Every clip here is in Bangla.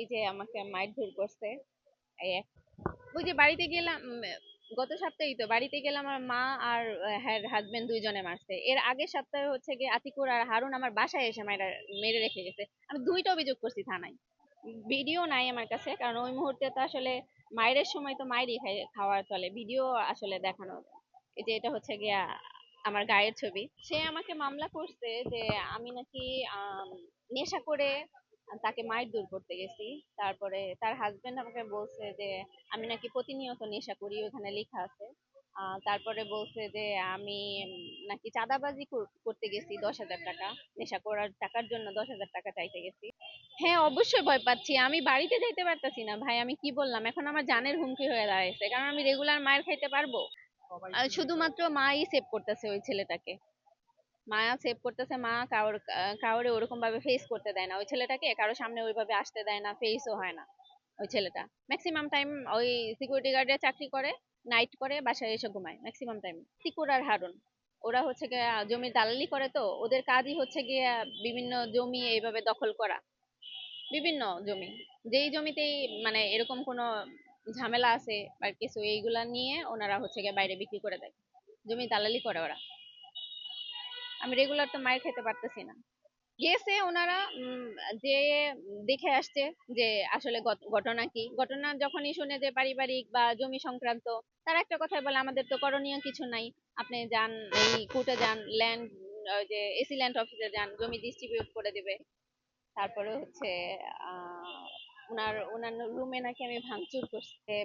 এই যে আমাকে মারধর করছে। এই ওই যে বাড়িতে গেলাম গত সপ্তাহেই তো বাড়িতে গেলাম, আমার মা আর হাজবেন্ড দুইজনে মারছে। এর আগের সপ্তাহে হচ্ছে গিয়ে আতিকুর আর হারুন আমার বাসায় এসে মেরে রেখে গেছে। আমি দুইটা অভিযোগ করছি থানায়। ভিডিও নাই আমার কাছে, কারণ ওই মুহূর্তে তো আসলে মায়ের সময় তো মায়েরই খাওয়া চলে, ভিডিও আসলে দেখানো। এই যে এটা হচ্ছে গিয়া আমার গায়ের ছবি। সে আমাকে মামলা করছে যে আমি নাকি আম, নেশা করে তাকে মারধর করতে গেছি। তারপরে তার হাজবেন্ড আমাকে বলছে যে আমি নাকি প্রতিনিয়ত নেশা করি, ওখানে লেখা আছে। তারপরে বলছে যে আমি নাকি চাঁদাবাজি করতে গেছি 10,000 টাকা, নেশা করার টাকার জন্য 10,000 টাকা চাইতে গেছি। হ্যাঁ, অবশ্যই ভয় পাচ্ছি। আমি বাড়িতে যাইতে পারতাছি না ভাই। আমি কি বললাম, এখন আমার জানের হুমকি হয়ে দাঁড়াইছে, কারণ আমি রেগুলার মায়ের খাইতে পারবো? শুধুমাত্র মাই সেভ করতেছে ওই ছেলেটাকে। মায়া সেভ করতেছে, মা কাউরে ওরকম ভাবে ফেস করতে দেয় না ওই ছেলেটাকে, কারো সামনে ওইভাবে আসতে দেয় না, ফেসও হয় না ওই ছেলেটা। ম্যাক্সিমাম টাইম ওই সিকিউরিটি গার্ডের চাকরি করে, নাইট করে, বাসায় এসে ঘুমায় ম্যাক্সিমাম টাইম। তিকুর আর হারুন ওরা হচ্ছে গিয়ে জমির দালালি করে, তো ওদের কাজই হচ্ছে গিয়ে বিভিন্ন জমি এইভাবে দখল করা। বিভিন্ন জমি, যেই জমিতেই মানে এরকম কোনো ঝামেলা আছে বা কিছু, এইগুলা নিয়ে ওনারা হচ্ছে গিয়ে বাইরে বিক্রি করে দেয়, জমি দালালি করে ওরা। আমি রেগুলার তো মায়ের খেতে পারতেছি না। গেছে ওনারা, যে দেখে আসছে যে আসলে ঘটনা কি। ঘটনা যখনই শুনে যে পারিবারিক বা জমি সংক্রান্ত, তারা একটা কথাই বলে আমাদের তো করণীয় কিছু নাই, আপনি যান এই কোর্টে যান, ল্যান্ড যে এসি ল্যান্ড অফিসে যান, জমি ডিস্ট্রিবিউট করে দিবে। তারপরে হচ্ছে ওনার ওনার রুমে নাকি আমি ভাঙচুর করতে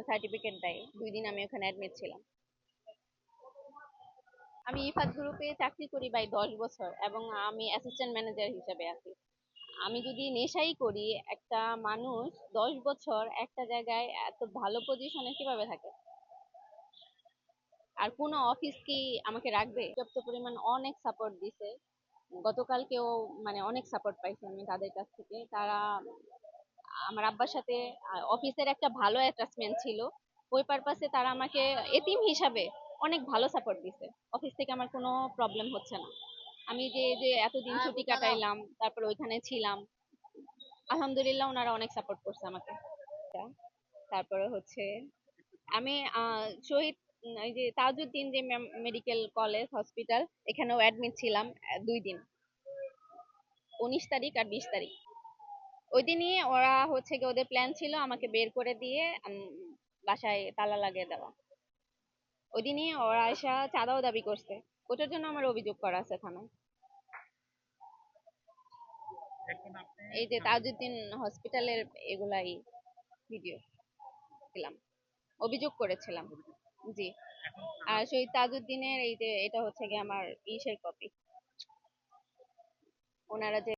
সার্টিফিকেট দেয়। 2 দিন আমি ওখানে অ্যাডমিট ছিলাম। আমি ইফাত গ্রুপে চাকরি করি ভাই 10 বছর, এবং আমি অ্যাসিস্ট্যান্ট ম্যানেজার হিসেবে আছি। আমি যদি নেশাই করি, একটা মানুষ 10 বছর একটা জায়গায় এত ভালো পজিশনে কিভাবে থাকে? আর কোনো অফিস কি আমাকে রাখবে? পর্যাপ্ত পরিমাণ অনেক সাপোর্ট দিছে। গতকালকেও মানে অনেক সাপোর্ট পাইছি আমি তাদের কাছ থেকে। তারা আমার আব্বার সাথে অফিসের একটা ভালো অ্যাটাচমেন্ট ছিল, ওই পারপাসে তারা আমাকে এতিম হিসাবে অনেক ভালো সাপোর্ট দিছে। অফিস থেকে আমার কোনো প্রবলেম হচ্ছে না। আমি যে যে এতদিন ছুটি কাটাইলাম, তারপর ওইখানে ছিলাম, আলহামদুলিল্লাহ ওনারা অনেক সাপোর্ট করছে আমাকে। তারপরে হচ্ছে আমি শহীদ এই যে তাজউদ্দিন যে মেডিকেল কলেজ হসপিটাল, এখানেও অ্যাডমিট ছিলাম 2 দিন, 19 তারিখ আর 20 তারিখ। ওই দিনই ওরা হচ্ছে কি, ওদের প্ল্যান ছিল আমাকে বের করে দিয়ে বাসায় তালা লাগিয়ে দেওয়া। ওই দিনই ওরা এসে চাঁদাও দাবি করছে, ওটার জন্য আমার অভিযোগ করা আছে থানায়। এই যে তাজউদ্দিন হসপিটালের এগুলাই ভিডিও ছিলাম, অভিযোগ করেছিলাম। জি। আর শহীদ তাজউদ্দিনের এই যে এটা হচ্ছে কি আমার ইসের কপি, ওনারা যে